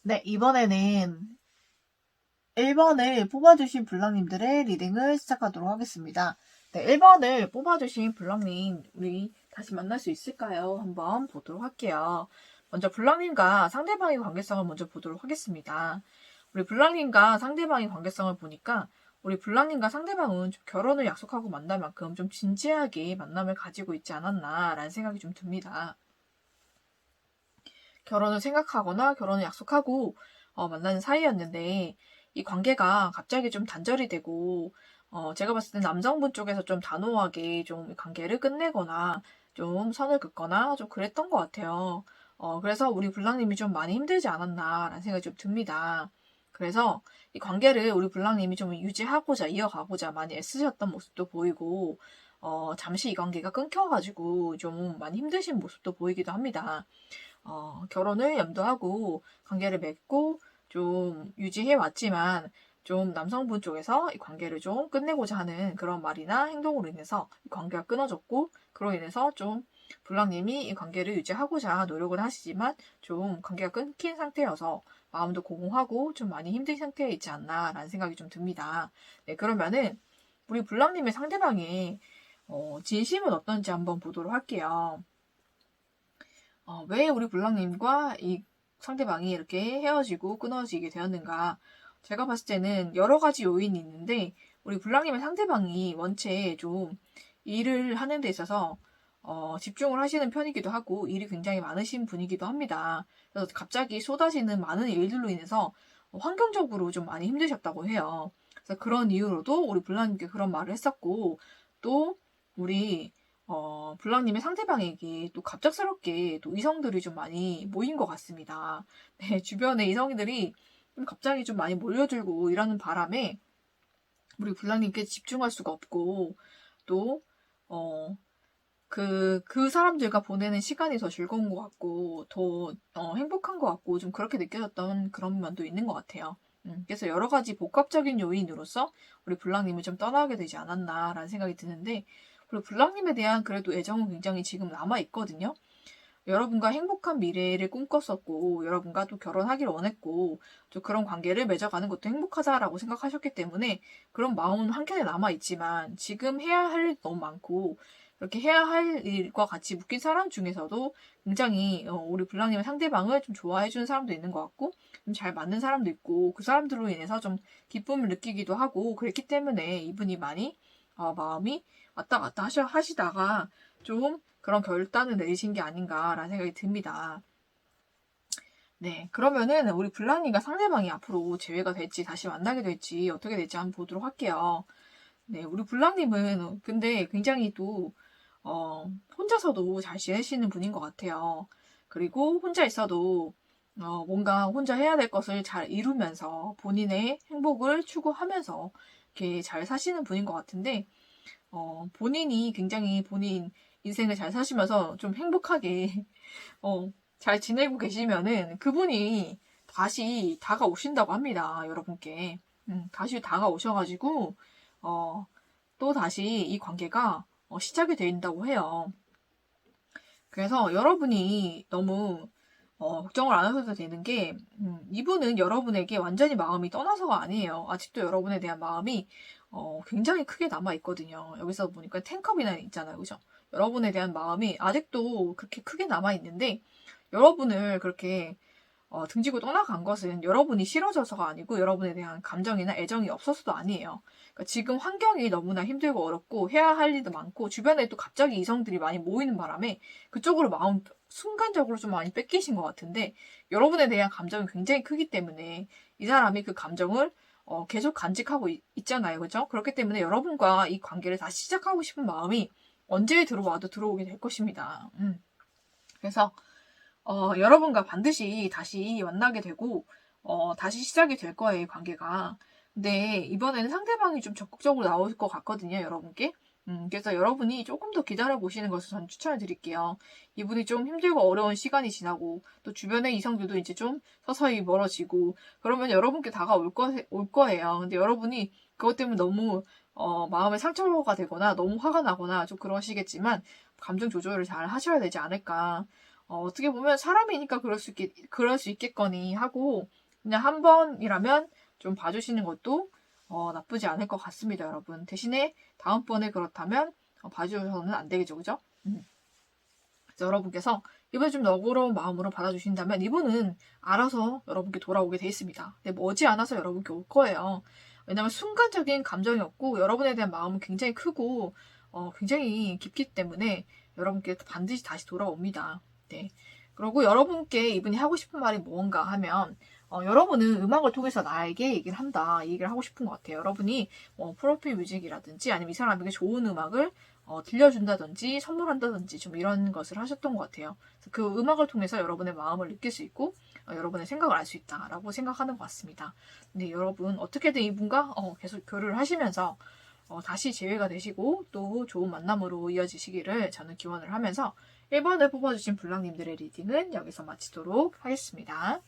네, 이번에는 1번을 뽑아주신 블랑님들의 리딩을 시작하도록 하겠습니다. 네, 1번을 뽑아주신 블랑님, 우리 다시 만날 수 있을까요? 한번 보도록 할게요. 먼저 블랑님과 상대방의 관계성을 먼저 보도록 하겠습니다. 우리 블랑님과 상대방의 관계성을 보니까 우리 블랑님과 상대방은 좀 결혼을 약속하고 만날 만큼 좀 진지하게 만남을 가지고 있지 않았나라는 생각이 좀 듭니다. 결혼을 생각하거나 결혼을 약속하고 만나는 사이였는데 이 관계가 갑자기 좀 단절이 되고 제가 봤을 때 남성분 쪽에서 좀 단호하게 좀 관계를 끝내거나 좀 선을 긋거나 좀 그랬던 것 같아요. 그래서 우리 블랑님이 좀 많이 힘들지 않았나라는 생각이 좀 듭니다. 그래서 이 관계를 우리 블랑님이 좀 유지하고자 이어가고자 많이 애쓰셨던 모습도 보이고 잠시 이 관계가 끊겨가지고 좀 많이 힘드신 모습도 보이기도 합니다. 결혼을 염두하고 관계를 맺고 좀 유지해 왔지만 좀 남성분 쪽에서 이 관계를 좀 끝내고자 하는 그런 말이나 행동으로 인해서 이 관계가 끊어졌고 그로 인해서 좀 블랑님이 이 관계를 유지하고자 노력을 하시지만 좀 관계가 끊긴 상태여서 마음도 공허하고 좀 많이 힘든 상태에 있지 않나라는 생각이 좀 듭니다. 네, 그러면은 우리 블랑님의 상대방의 진심은 어떤지 한번 보도록 할게요. 왜 우리 블랑님과 이 상대방이 이렇게 헤어지고 끊어지게 되었는가? 제가 봤을 때는 여러 가지 요인이 있는데, 우리 블랑님의 상대방이 원체 좀 일을 하는 데 있어서 집중을 하시는 편이기도 하고, 일이 굉장히 많으신 분이기도 합니다. 그래서 갑자기 쏟아지는 많은 일들로 인해서 환경적으로 좀 많이 힘드셨다고 해요. 그래서 그런 이유로도 우리 블랑님께 그런 말을 했었고, 또 우리 블랑님의 상대방에게 또 갑작스럽게 또 이성들이 좀 많이 모인 것 같습니다. 네, 주변에 이성들이 좀 갑자기 좀 많이 몰려들고 이러는 바람에 우리 블랑님께 집중할 수가 없고 또, 그 사람들과 보내는 시간이 더 즐거운 것 같고 더 행복한 것 같고 좀 그렇게 느껴졌던 그런 면도 있는 것 같아요. 그래서 여러 가지 복합적인 요인으로서 우리 블랑님을 좀 떠나게 되지 않았나라는 생각이 드는데 그리고 블랑님에 대한 그래도 애정은 굉장히 지금 남아있거든요. 여러분과 행복한 미래를 꿈꿨었고 여러분과 또 결혼하기를 원했고 또 그런 관계를 맺어가는 것도 행복하다라고 생각하셨기 때문에 그런 마음은 한켠에 남아있지만 지금 해야 할 일이 너무 많고 그렇게 해야 할 일과 같이 묶인 사람 중에서도 굉장히 우리 블랑님의 상대방을 좀 좋아해주는 사람도 있는 것 같고 좀 잘 맞는 사람도 있고 그 사람들로 인해서 좀 기쁨을 느끼기도 하고 그랬기 때문에 이분이 많이 마음이 왔다 갔다 하시다가 좀 그런 결단을 내리신 게 아닌가라는 생각이 듭니다. 네, 그러면은 우리 블랑님과 상대방이 앞으로 재회가 될지 다시 만나게 될지 어떻게 될지 한번 보도록 할게요. 네, 우리 블랑님은 근데 굉장히 또 혼자서도 잘 지내시는 분인 것 같아요. 그리고 혼자 있어도 뭔가 혼자 해야 될 것을 잘 이루면서 본인의 행복을 추구하면서 이렇게 잘 사시는 분인 것 같은데 본인이 굉장히 본인 인생을 잘 사시면서 좀 행복하게, 잘 지내고 계시면은 그분이 다시 다가오신다고 합니다, 여러분께. 다시 다가오셔가지고, 또 다시 이 관계가 시작이 된다고 해요. 그래서 여러분이 너무 걱정을 안 하셔도 되는 게 이분은 여러분에게 완전히 마음이 떠나서가 아니에요. 아직도 여러분에 대한 마음이 굉장히 크게 남아있거든요. 여기서 보니까 텐컵이나 있잖아요. 그죠? 여러분에 대한 마음이 아직도 그렇게 크게 남아있는데 여러분을 그렇게 등지고 떠나간 것은 여러분이 싫어져서가 아니고 여러분에 대한 감정이나 애정이 없어서도 아니에요. 그러니까 지금 환경이 너무나 힘들고 어렵고 해야 할 일도 많고 주변에 또 갑자기 이성들이 많이 모이는 바람에 그쪽으로 마음 순간적으로 좀 많이 뺏기신 것 같은데 여러분에 대한 감정이 굉장히 크기 때문에 이 사람이 그 감정을 계속 간직하고 있잖아요. 그죠? 그렇기 때문에 여러분과 이 관계를 다시 시작하고 싶은 마음이 언제 들어와도 들어오게 될 것입니다. 그래서 여러분과 반드시 다시 만나게 되고, 다시 시작이 될 거예요, 이 관계가. 근데 이번에는 상대방이 좀 적극적으로 나올 것 같거든요, 여러분께. 그래서 여러분이 조금 더 기다려보시는 것을 저는 추천을 드릴게요. 이분이 좀 힘들고 어려운 시간이 지나고, 또 주변의 이성들도 이제 좀 서서히 멀어지고, 그러면 여러분께 올 거예요. 근데 여러분이 그것 때문에 너무, 마음에 상처가 되거나, 너무 화가 나거나 좀 그러시겠지만, 감정 조절을 잘 하셔야 되지 않을까. 어떻게 보면 사람이니까 그럴 수 있겠거니 하고 그냥 한 번이라면 좀 봐주시는 것도 나쁘지 않을 것 같습니다, 여러분. 대신에 다음번에 그렇다면 봐주셔서는 안 되겠죠, 그죠? 그래서 여러분께서 이번에 좀 너그러운 마음으로 받아주신다면 이분은 알아서 여러분께 돌아오게 돼 있습니다. 근데 머지않아서 여러분께 올 거예요. 왜냐면 순간적인 감정이 없고 여러분에 대한 마음은 굉장히 크고 굉장히 깊기 때문에 여러분께 반드시 다시 돌아옵니다. 네. 그리고 여러분께 이분이 하고 싶은 말이 뭔가 하면 여러분은 음악을 통해서 나에게 얘기를 한다. 이 얘기를 하고 싶은 것 같아요. 여러분이 프로필 뮤직이라든지 아니면 이 사람에게 좋은 음악을 들려준다든지 선물한다든지 좀 이런 것을 하셨던 것 같아요. 그 음악을 통해서 여러분의 마음을 느낄 수 있고 여러분의 생각을 알 수 있다라고 생각하는 것 같습니다. 근데 여러분 어떻게든 이분과 계속 교류를 하시면서 다시 재회가 되시고 또 좋은 만남으로 이어지시기를 저는 기원을 하면서 1번을 뽑아주신 블랑님들의 리딩은 여기서 마치도록 하겠습니다.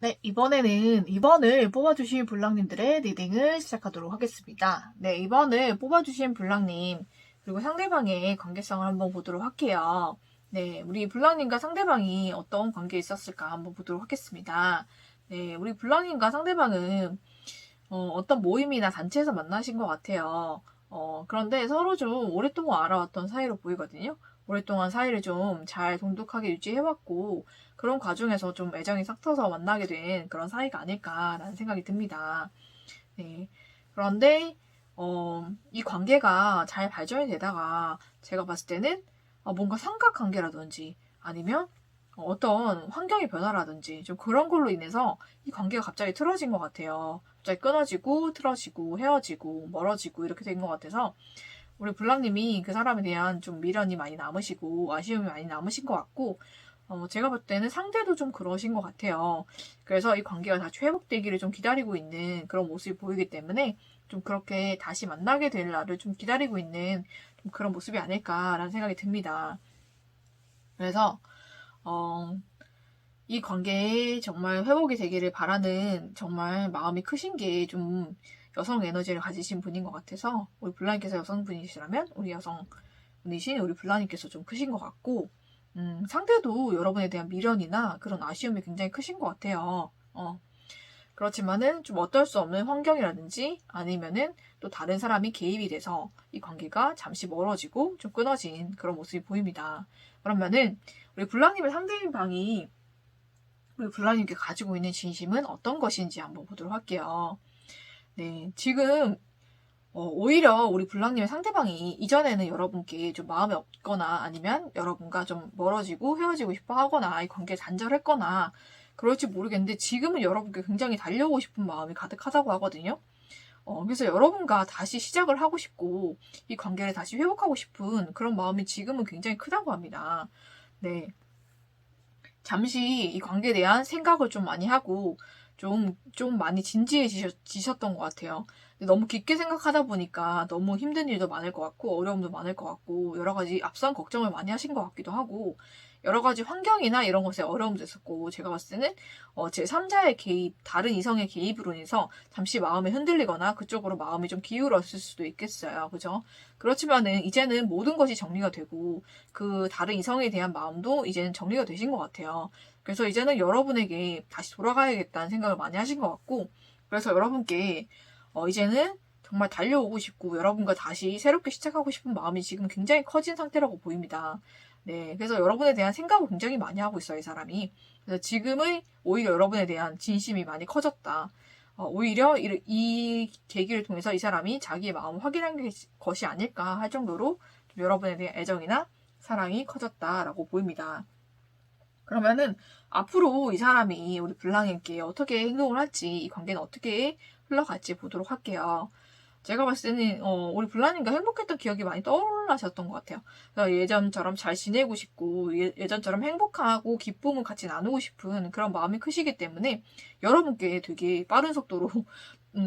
네, 이번에는 2번을 뽑아주신 블랑님들의 리딩을 시작하도록 하겠습니다. 네, 2번을 뽑아주신 블랑님, 그리고 상대방의 관계성을 한번 보도록 할게요. 네, 우리 블랑님과 상대방이 어떤 관계에 있었을까 한번 보도록 하겠습니다. 네, 우리 블랑님과 상대방은 어떤 모임이나 단체에서 만나신 것 같아요. 그런데 서로 좀 오랫동안 알아왔던 사이로 보이거든요. 오랫동안 사이를 좀 잘 돈독하게 유지해왔고, 그런 과정에서 좀 애정이 싹 터서 만나게 된 그런 사이가 아닐까라는 생각이 듭니다. 네. 그런데, 이 관계가 잘 발전이 되다가 제가 봤을 때는 뭔가 삼각관계라든지 아니면 어떤 환경의 변화라든지 좀 그런 걸로 인해서 이 관계가 갑자기 틀어진 것 같아요. 갑자기 끊어지고 틀어지고 헤어지고 멀어지고 이렇게 된 것 같아서 우리 블랑님이 그 사람에 대한 좀 미련이 많이 남으시고 아쉬움이 많이 남으신 것 같고 제가 볼 때는 상대도 좀 그러신 것 같아요. 그래서 이 관계가 다시 회복되기를 좀 기다리고 있는 그런 모습이 보이기 때문에 좀 그렇게 다시 만나게 될 날을 좀 기다리고 있는 좀 그런 모습이 아닐까라는 생각이 듭니다. 그래서 이 관계에 정말 회복이 되기를 바라는 정말 마음이 크신 게 좀 여성 에너지를 가지신 분인 것 같아서 우리 블라님께서 여성분이시라면 우리 여성분이신 우리 블라님께서 좀 크신 것 같고 상대도 여러분에 대한 미련이나 그런 아쉬움이 굉장히 크신 것 같아요. 그렇지만은 좀 어쩔 수 없는 환경이라든지 아니면은 또 다른 사람이 개입이 돼서 이 관계가 잠시 멀어지고 좀 끊어진 그런 모습이 보입니다. 그러면은 우리 블랑님의 상대방이 우리 블랑님께 가지고 있는 진심은 어떤 것인지 한번 보도록 할게요. 네, 지금 오히려 우리 블랑님의 상대방이 이전에는 여러분께 좀 마음이 없거나 아니면 여러분과 좀 멀어지고 헤어지고 싶어 하거나 이 관계 단절했거나 그럴지 모르겠는데 지금은 여러분께 굉장히 달려오고 싶은 마음이 가득하다고 하거든요. 그래서 여러분과 다시 시작을 하고 싶고 이 관계를 다시 회복하고 싶은 그런 마음이 지금은 굉장히 크다고 합니다. 네. 잠시 이 관계에 대한 생각을 좀 많이 하고 좀 많이 진지해지셨던 것 같아요. 근데 너무 깊게 생각하다 보니까 너무 힘든 일도 많을 것 같고 어려움도 많을 것 같고 여러 가지 앞선 걱정을 많이 하신 것 같기도 하고 여러 가지 환경이나 이런 것에 어려움도 있었고 제가 봤을 때는 제3자의 개입, 다른 이성의 개입으로 인해서 잠시 마음이 흔들리거나 그쪽으로 마음이 좀 기울었을 수도 있겠어요. 그죠? 그렇지만은 이제는 모든 것이 정리가 되고 그 다른 이성에 대한 마음도 이제는 정리가 되신 것 같아요. 그래서 이제는 여러분에게 다시 돌아가야겠다는 생각을 많이 하신 것 같고 그래서 여러분께 이제는 정말 달려오고 싶고 여러분과 다시 새롭게 시작하고 싶은 마음이 지금 굉장히 커진 상태라고 보입니다. 네, 그래서 여러분에 대한 생각을 굉장히 많이 하고 있어요, 이 사람이. 그래서 지금의 오히려 여러분에 대한 진심이 많이 커졌다. 오히려 이 계기를 통해서 이 사람이 자기의 마음을 확인한 것이 아닐까 할 정도로 좀 여러분에 대한 애정이나 사랑이 커졌다라고 보입니다. 그러면은 앞으로 이 사람이 우리 블랑에게 어떻게 행동을 할지 이 관계는 어떻게 흘러갈지 보도록 할게요. 제가 봤을 때는 우리 블랑님과 행복했던 기억이 많이 떠올라셨던 것 같아요. 예전처럼 잘 지내고 싶고 예전처럼 행복하고 기쁨을 같이 나누고 싶은 그런 마음이 크시기 때문에 여러분께 되게 빠른 속도로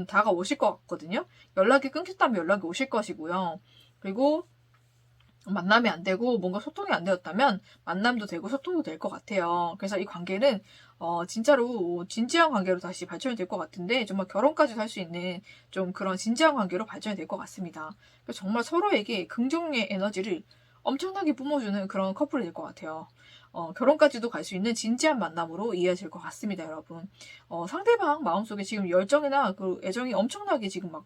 다가오실 것 같거든요. 연락이 끊겼다면 연락이 오실 것이고요. 그리고 만남이 안 되고 뭔가 소통이 안 되었다면 만남도 되고 소통도 될 것 같아요. 그래서 이 관계는 진짜로 진지한 관계로 다시 발전이 될 것 같은데 정말 결혼까지 할 수 있는 좀 그런 진지한 관계로 발전이 될 것 같습니다. 그래서 정말 서로에게 긍정의 에너지를 엄청나게 뿜어주는 그런 커플이 될 것 같아요. 결혼까지도 갈 수 있는 진지한 만남으로 이어질 것 같습니다, 여러분. 상대방 마음속에 지금 열정이나 그 애정이 엄청나게 지금 막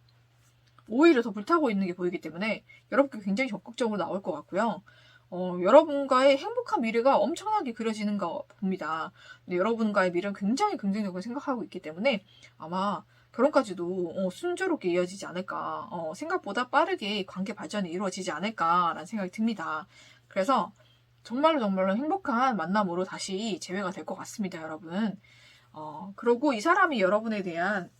오히려 더 불타고 있는 게 보이기 때문에 여러분께 굉장히 적극적으로 나올 것 같고요. 여러분과의 행복한 미래가 엄청나게 그려지는 거 봅니다. 근데 여러분과의 미래는 굉장히 긍정적으로 생각하고 있기 때문에 아마 결혼까지도 순조롭게 이어지지 않을까, 생각보다 빠르게 관계 발전이 이루어지지 않을까라는 생각이 듭니다. 그래서 정말로 정말로 행복한 만남으로 다시 재회가 될 것 같습니다, 여러분. 그리고 이 사람이 여러분에 대한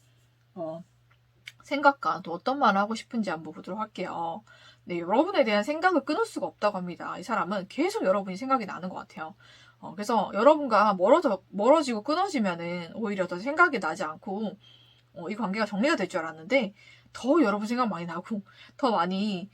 생각과 또 어떤 말을 하고 싶은지 한번 보도록 할게요. 네, 여러분에 대한 생각을 끊을 수가 없다고 합니다. 이 사람은 계속 여러분이 생각이 나는 것 같아요. 그래서 여러분과 멀어지고 끊어지면은 오히려 더 생각이 나지 않고 이 관계가 정리가 될 줄 알았는데 더 여러분 생각 많이 나고 더 많이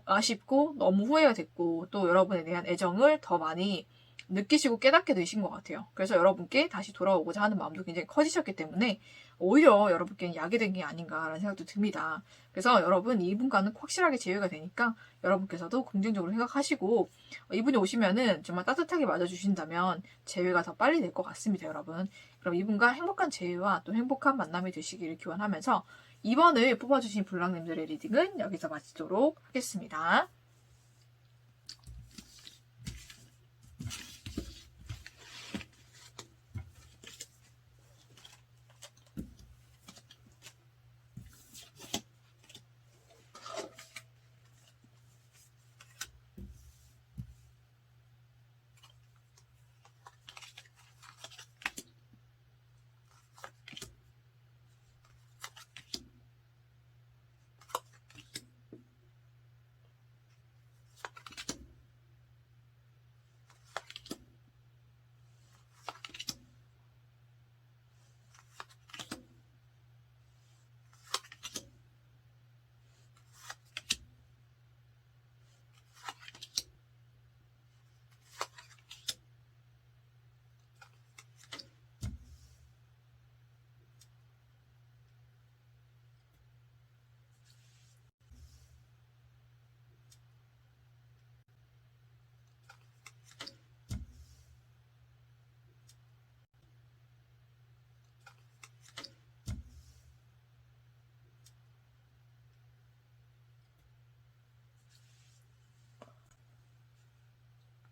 아쉽고 너무 후회가 됐고 또 여러분에 대한 애정을 더 많이 느끼시고 깨닫게 되신 것 같아요. 그래서 여러분께 다시 돌아오고자 하는 마음도 굉장히 커지셨기 때문에 오히려 여러분께는 약이 된 게 아닌가라는 생각도 듭니다. 그래서 여러분 이분과는 확실하게 제외가 되니까 여러분께서도 긍정적으로 생각하시고 이분이 오시면은 정말 따뜻하게 맞아주신다면 제외가 더 빨리 될 것 같습니다, 여러분. 그럼 이분과 행복한 재회와 또 행복한 만남이 되시기를 기원하면서 이번을 뽑아주신 블랑님들의 리딩은 여기서 마치도록 하겠습니다.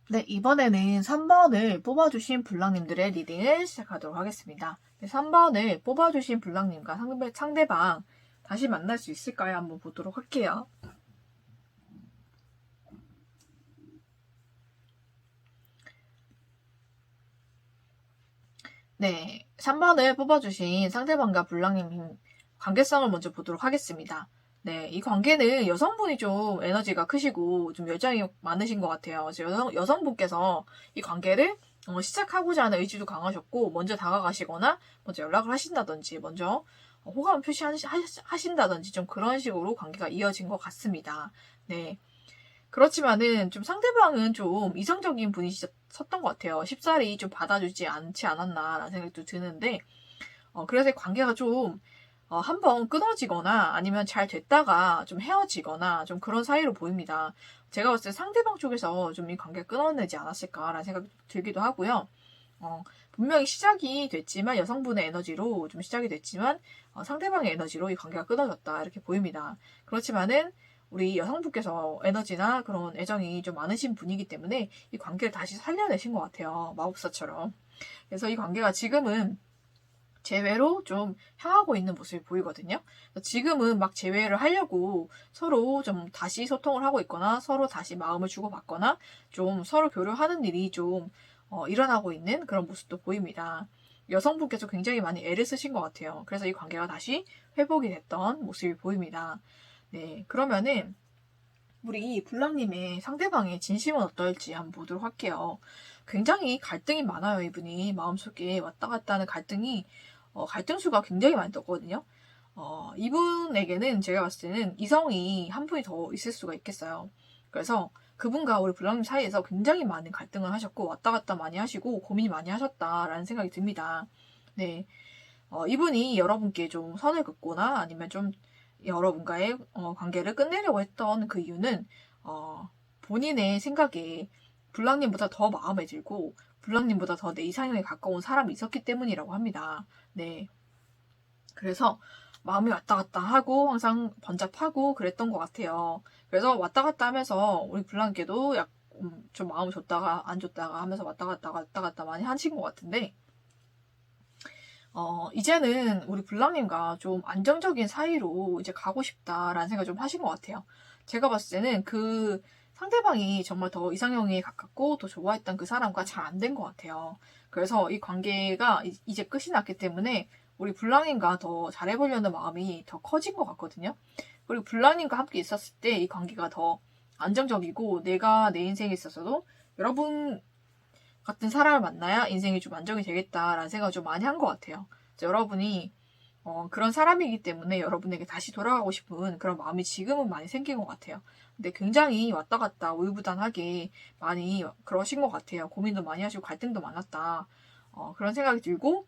네, 이번에는 3번을 뽑아주신 블랑님들의 리딩을 시작하도록 하겠습니다. 네, 3번을 뽑아주신 블랑님과 상대방 다시 만날 수 있을까요? 한번 보도록 할게요. 네, 3번을 뽑아주신 상대방과 블랑님 관계성을 먼저 보도록 하겠습니다. 네, 이 관계는 여성분이 좀 에너지가 크시고 좀 열정이 많으신 것 같아요. 여성분께서 이 관계를 시작하고자 하는 의지도 강하셨고, 먼저 다가가시거나, 먼저 연락을 하신다든지, 먼저 호감을 표시하신다든지, 좀 그런 식으로 관계가 이어진 것 같습니다. 네. 그렇지만은 좀 상대방은 좀 이성적인 분이셨던 것 같아요. 쉽사리 좀 받아주지 않지 않았나라는 생각도 드는데, 그래서 이 관계가 좀 한번 끊어지거나 아니면 잘 됐다가 좀 헤어지거나 좀 그런 사이로 보입니다. 제가 봤을 때 상대방 쪽에서 좀 이 관계가 끊어내지 않았을까라는 생각이 들기도 하고요. 분명히 시작이 됐지만 여성분의 에너지로 좀 시작이 됐지만 상대방의 에너지로 이 관계가 끊어졌다 이렇게 보입니다. 그렇지만은 우리 여성분께서 에너지나 그런 애정이 좀 많으신 분이기 때문에 이 관계를 다시 살려내신 것 같아요. 마법사처럼. 그래서 이 관계가 지금은 재회로 좀 향하고 있는 모습이 보이거든요. 지금은 막 재회를 하려고 서로 좀 다시 소통을 하고 있거나 서로 다시 마음을 주고받거나 좀 서로 교류하는 일이 좀 일어나고 있는 그런 모습도 보입니다. 여성분께서 굉장히 많이 애를 쓰신 것 같아요. 그래서 이 관계가 다시 회복이 됐던 모습이 보입니다. 네, 그러면은 우리 불랑님의 상대방의 진심은 어떨지 한번 보도록 할게요. 굉장히 갈등이 많아요, 이분이. 마음속에 왔다 갔다 하는 갈등이, 갈등수가 굉장히 많이 떴거든요. 이분에게는 제가 봤을 때는 이성이 한 분이 더 있을 수가 있겠어요. 그래서 그분과 우리 불랑님 사이에서 굉장히 많은 갈등을 하셨고, 왔다 갔다 많이 하시고, 고민이 많이 하셨다라는 생각이 듭니다. 네. 이분이 여러분께 좀 선을 긋거나 아니면 좀 여러분과의 관계를 끝내려고 했던 그 이유는 본인의 생각에 불랑님보다 더 마음에 들고 불랑님보다 더 내 이상형에 가까운 사람이 있었기 때문이라고 합니다. 네. 그래서 마음이 왔다 갔다 하고 항상 번잡하고 그랬던 것 같아요. 그래서 왔다 갔다 하면서 우리 불랑님께도 좀 마음을 줬다가 안 줬다가 하면서 왔다 갔다 많이 하신 것 같은데 이제는 우리 불랑님과 좀 안정적인 사이로 이제 가고 싶다라는 생각을 좀 하신 것 같아요. 제가 봤을 때는 그 상대방이 정말 더 이상형에 가깝고 더 좋아했던 그 사람과 잘 안 된 것 같아요. 그래서 이 관계가 이제 끝이 났기 때문에 우리 불랑님과 더 잘해보려는 마음이 더 커진 것 같거든요. 그리고 불랑님과 함께 있었을 때 이 관계가 더 안정적이고 내가 내 인생에 있어서도 여러분 같은 사람을 만나야 인생이 좀 안정이 되겠다라는 생각을 좀 많이 한 것 같아요. 여러분이 그런 사람이기 때문에 여러분에게 다시 돌아가고 싶은 그런 마음이 지금은 많이 생긴 것 같아요. 근데 굉장히 왔다 갔다 우유부단하게 많이 그러신 것 같아요. 고민도 많이 하시고 갈등도 많았다. 그런 생각이 들고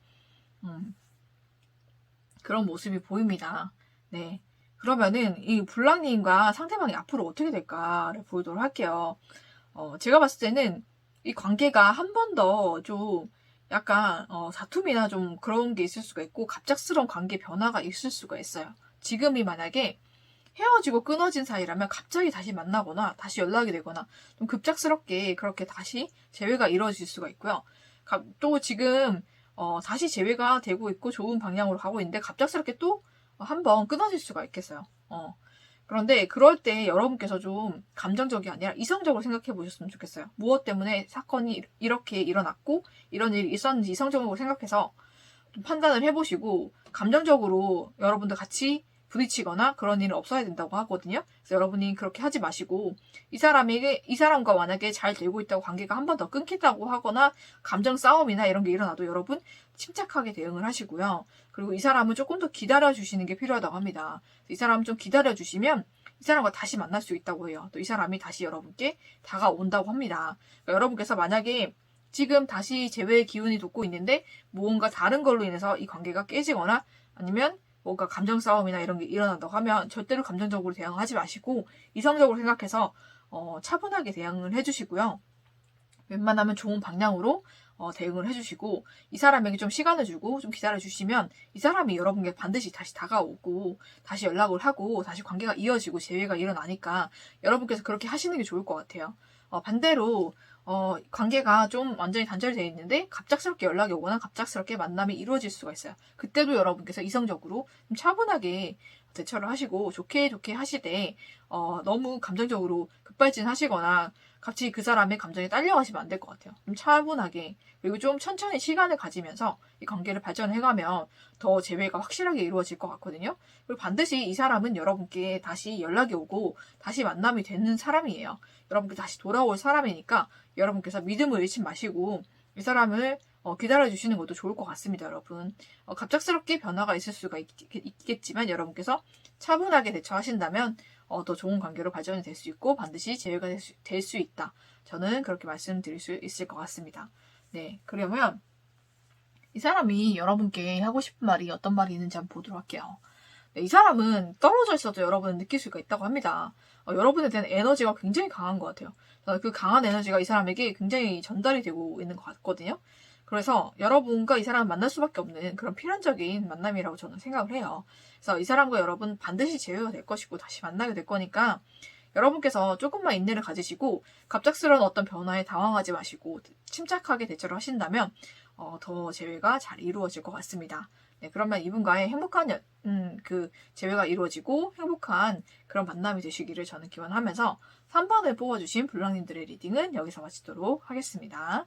그런 모습이 보입니다. 네. 그러면은 이 불랑님과 상대방이 앞으로 어떻게 될까를 보도록 할게요. 제가 봤을 때는 이 관계가 한 번 더 좀 약간 다툼이나 좀 그런 게 있을 수가 있고 갑작스러운 관계 변화가 있을 수가 있어요. 지금이 만약에 헤어지고 끊어진 사이라면 갑자기 다시 만나거나 다시 연락이 되거나 좀 급작스럽게 그렇게 다시 재회가 이루어질 수가 있고요. 또 지금 다시 재회가 되고 있고 좋은 방향으로 가고 있는데 갑작스럽게 또 한번 끊어질 수가 있겠어요. 그런데 그럴 때 여러분께서 좀 감정적이 아니라 이성적으로 생각해 보셨으면 좋겠어요. 무엇 때문에 사건이 이렇게 일어났고 이런 일이 있었는지 이성적으로 생각해서 좀 판단을 해보시고 감정적으로 여러분들 같이 부딪히거나 그런 일은 없어야 된다고 하거든요. 그래서 여러분이 그렇게 하지 마시고 이 사람과 만약에 잘 되고 있다고 관계가 한 번 더 끊긴다고 하거나 감정 싸움이나 이런 게 일어나도 여러분 침착하게 대응을 하시고요. 그리고 이 사람은 조금 더 기다려주시는 게 필요하다고 합니다. 이 사람 좀 기다려주시면 이 사람과 다시 만날 수 있다고 해요. 또 이 사람이 다시 여러분께 다가온다고 합니다. 그러니까 여러분께서 만약에 지금 다시 재회의 기운이 돋고 있는데 무언가 다른 걸로 인해서 이 관계가 깨지거나 아니면 뭔가 감정 싸움이나 이런 게 일어난다고 하면 절대로 감정적으로 대응하지 마시고 이성적으로 생각해서 차분하게 대응을 해주시고요. 웬만하면 좋은 방향으로 대응을 해주시고 이 사람에게 좀 시간을 주고 좀 기다려주시면 이 사람이 여러분께 반드시 다시 다가오고 다시 연락을 하고 다시 관계가 이어지고 재회가 일어나니까 여러분께서 그렇게 하시는 게 좋을 것 같아요. 반대로 관계가 좀 완전히 단절이 되어 있는데 갑작스럽게 연락이 오거나 갑작스럽게 만남이 이루어질 수가 있어요. 그때도 여러분께서 이성적으로 좀 차분하게 대처를 하시고 좋게 하시되 너무 감정적으로 급발진하시거나 갑자기 그 사람의 감정에 딸려가시면 안 될 것 같아요. 좀 차분하게 그리고 좀 천천히 시간을 가지면서 이 관계를 발전해가면 더 재회가 확실하게 이루어질 것 같거든요. 그리고 반드시 이 사람은 여러분께 다시 연락이 오고 다시 만남이 되는 사람이에요. 여러분께 다시 돌아올 사람이니까 여러분께서 믿음을 잃지 마시고 이 사람을 기다려주시는 것도 좋을 것 같습니다, 여러분. 갑작스럽게 변화가 있을 수가 있겠지만 여러분께서 차분하게 대처하신다면 더 좋은 관계로 발전이 될 수 있고 반드시 재회가 될 수 있다. 저는 그렇게 말씀드릴 수 있을 것 같습니다. 네, 그러면 이 사람이 여러분께 하고 싶은 말이 어떤 말이 있는지 한번 보도록 할게요. 네, 이 사람은 떨어져 있어도 여러분은 느낄 수가 있다고 합니다. 여러분에 대한 에너지가 굉장히 강한 것 같아요. 그 강한 에너지가 이 사람에게 굉장히 전달이 되고 있는 것 같거든요. 그래서 여러분과 이 사람을 만날 수밖에 없는 그런 필연적인 만남이라고 저는 생각을 해요. 그래서 이 사람과 여러분 반드시 재회가 될 것이고 다시 만나게 될 거니까 여러분께서 조금만 인내를 가지시고 갑작스러운 어떤 변화에 당황하지 마시고 침착하게 대처를 하신다면 더 재회가 잘 이루어질 것 같습니다. 네, 그러면 이분과의 행복한 그 재회가 이루어지고 행복한 그런 만남이 되시기를 저는 기원하면서 3번을 뽑아주신 블랑님들의 리딩은 여기서 마치도록 하겠습니다.